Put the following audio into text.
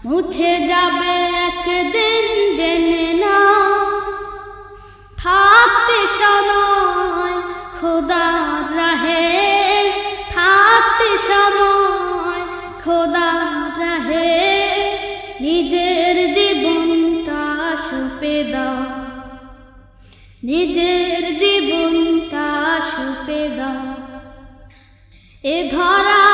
মুছে যাবে একদিন জেনে না, থাকতে সময় খোদার রাহে, থাকতে সময় খোদার রাহে, নিজের জীবনটা সঁপে দাও, নিজের জীবনটা সঁপে দাও। এ ধরা